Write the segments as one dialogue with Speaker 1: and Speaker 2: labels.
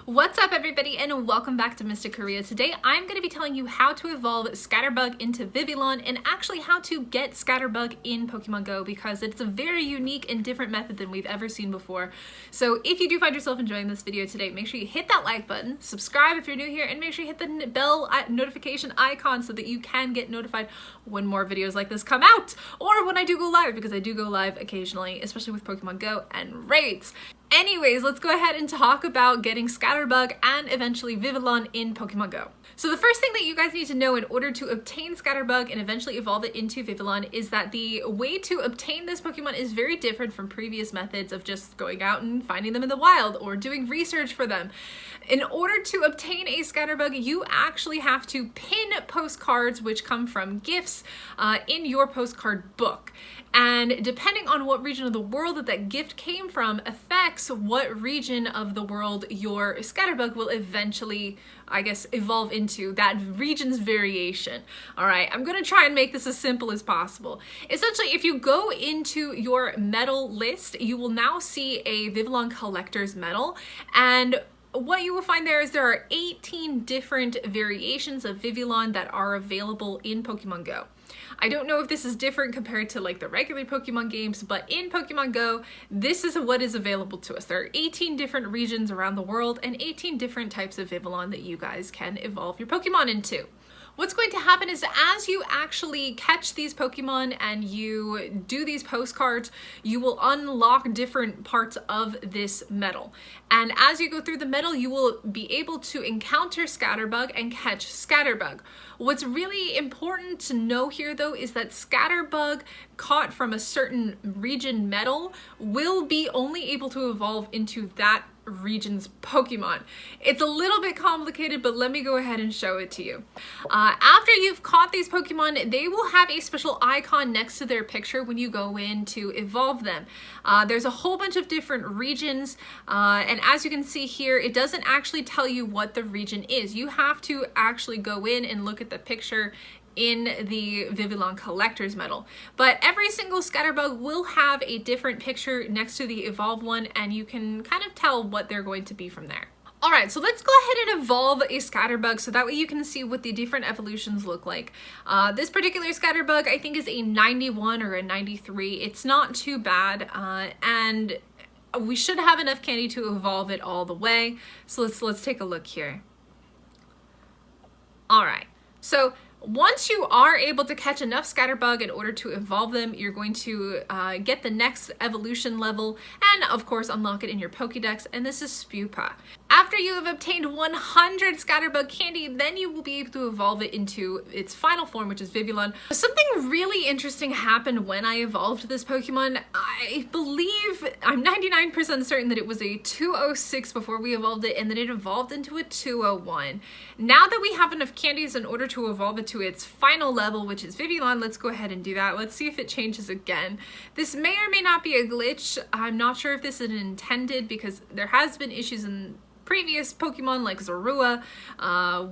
Speaker 1: What's up everybody and welcome back to Mystic Korea. Today I'm going to be telling you how to evolve Scatterbug into Vivillon and actually how to get Scatterbug in Pokemon Go because it's a very unique and different method than we've ever seen before. So if you do find yourself enjoying this video today, make sure you hit that like button, subscribe if you're new here, and make sure you hit the bell notification icon so that you can get notified when more videos like this come out or when I do go live, because I do go live occasionally, especially with Pokemon Go and raids. Anyways, let's go ahead and talk about getting Scatterbug and eventually Vivillon in Pokemon Go. So the first thing that you guys need to know in order to obtain Scatterbug and eventually evolve it into Vivillon is that the way to obtain this Pokemon is very different from previous methods of just going out and finding them in the wild or doing research for them. In order to obtain a Scatterbug, you actually have to pin postcards which come from gifts in your postcard book. And depending on what region of the world that gift came from affects what region of the world your Scatterbug will eventually, I guess, evolve into, that region's variation. All right, I'm gonna try and make this as simple as possible. Essentially, if you go into your medal list, you will now see a Vivillon Collector's Medal, and what you will find there is there are 18 different variations of Vivillon that are available in Pokemon Go. I don't know if this is different compared to like the regular Pokemon games, but in Pokemon Go, this is what is available to us. There are 18 different regions around the world and 18 different types of Vivillon that you guys can evolve your Pokemon into. What's going to happen is as you actually catch these Pokemon and you do these postcards, you will unlock different parts of this medal. And as you go through the medal, you will be able to encounter Scatterbug and catch Scatterbug. What's really important to know here though is that Scatterbug caught from a certain region medal will be only able to evolve into that region's Pokemon. It's a little bit complicated, but let me go ahead and show it to you. After you've caught these Pokemon, they will have a special icon next to their picture when you go in to evolve them. There's a whole bunch of different regions, and as you can see here, it doesn't actually tell you what the region is. You have to actually go in and look at the picture in the Vivillon Collector's Medal. But every single Scatterbug will have a different picture next to the evolved one, and you can kind of tell what they're going to be from there. Alright, so let's go ahead and evolve a Scatterbug so that way you can see what the different evolutions look like. This particular Scatterbug I think is a 91 or a 93. It's not too bad, and we should have enough candy to evolve it all the way. So let's take a look here. Alright, so once you are able to catch enough Scatterbug in order to evolve them, you're going to get the next evolution level and of course unlock it in your Pokédex, and this is Spewpa. After you have obtained 100 Scatterbug candy, then you will be able to evolve it into its final form, which is Vivillon. Something really interesting happened when I evolved this Pokemon. I believe, I'm 99% certain that it was a 206 before we evolved it, and then it evolved into a 201. Now that we have enough candies in order to evolve it to its final level, which is Vivillon, let's go ahead and do that. Let's see if it changes again. This may or may not be a glitch. I'm not sure if this is intended because there has been issues in previous Pokemon like Zorua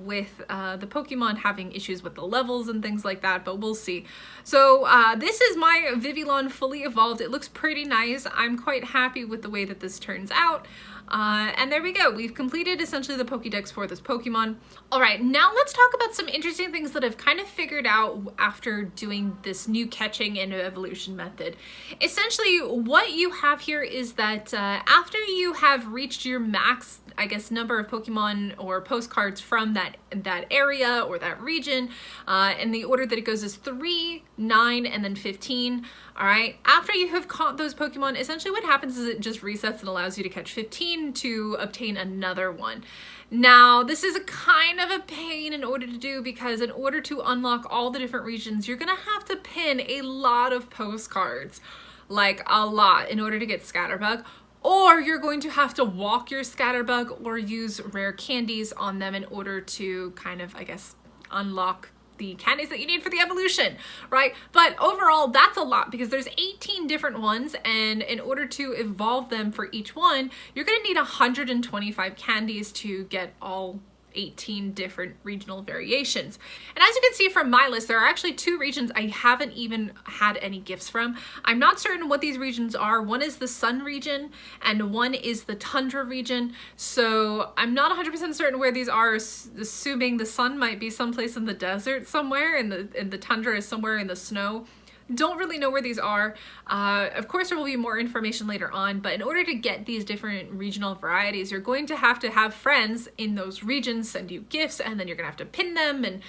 Speaker 1: with the Pokemon having issues with the levels and things like that, but we'll see. So this is my Vivillon fully evolved. It looks pretty nice. I'm quite happy with the way that this turns out. And there we go. We've completed essentially the Pokédex for this Pokemon. All right, now let's talk about some interesting things that I've kind of figured out after doing this new catching and evolution method. Essentially, what you have here is that after you have reached your max, I guess, number of Pokemon or postcards from that area or that region, and the order that it goes is 3, 9, and then 15. All right, after you have caught those Pokemon, essentially what happens is it just resets and allows you to catch 15 to obtain another one. Now, this is a kind of a pain in order to do because in order to unlock all the different regions, you're gonna have to pin a lot of postcards, like a lot, in order to get Scatterbug. Or you're going to have to walk your Scatterbug or use rare candies on them in order to kind of, I guess, unlock the candies that you need for the evolution, right? But overall, that's a lot because there's 18 different ones, and in order to evolve them for each one, you're gonna need 125 candies to get all 18 different regional variations. And as you can see from my list, there are actually 2 regions I haven't even had any gifts from. I'm not certain what these regions are. One is the sun region and one is the tundra region. So I'm not 100% certain where these are, assuming the sun might be someplace in the desert somewhere and the tundra is somewhere in the snow. Don't really know where these are. Of course, there will be more information later on, but in order to get these different regional varieties, you're going to have friends in those regions send you gifts, and then you're gonna have to pin them, and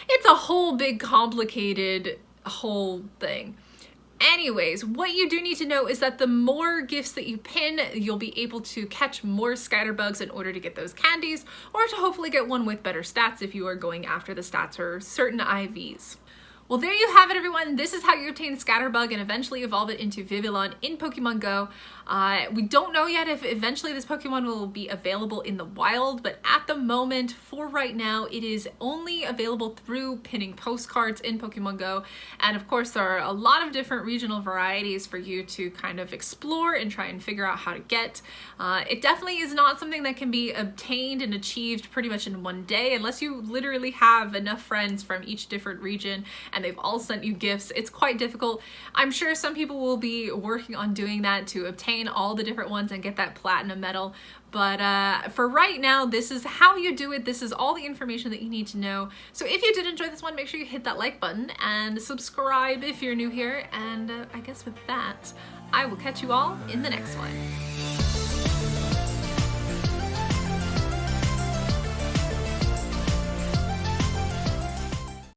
Speaker 1: it's a whole big complicated whole thing. Anyways, what you do need to know is that the more gifts that you pin, you'll be able to catch more scatterbugs in order to get those candies, or to hopefully get one with better stats if you are going after the stats for certain IVs. Well, there you have it, everyone. This is how you obtain Scatterbug and eventually evolve it into Vivillon in Pokemon Go. We don't know yet if eventually this Pokemon will be available in the wild, but at the moment, for right now, it is only available through pinning postcards in Pokemon Go. And of course, there are a lot of different regional varieties for you to kind of explore and try and figure out how to get. It definitely is not something that can be obtained and achieved pretty much in one day, unless you literally have enough friends from each different region and they've all sent you gifts. It's quite difficult. I'm sure some people will be working on doing that to obtain all the different ones and get that platinum medal. But for right now, this is how you do it. This is all the information that you need to know. So if you did enjoy this one, make sure you hit that like button and subscribe if you're new here. And I guess with that, I will catch you all in the next one.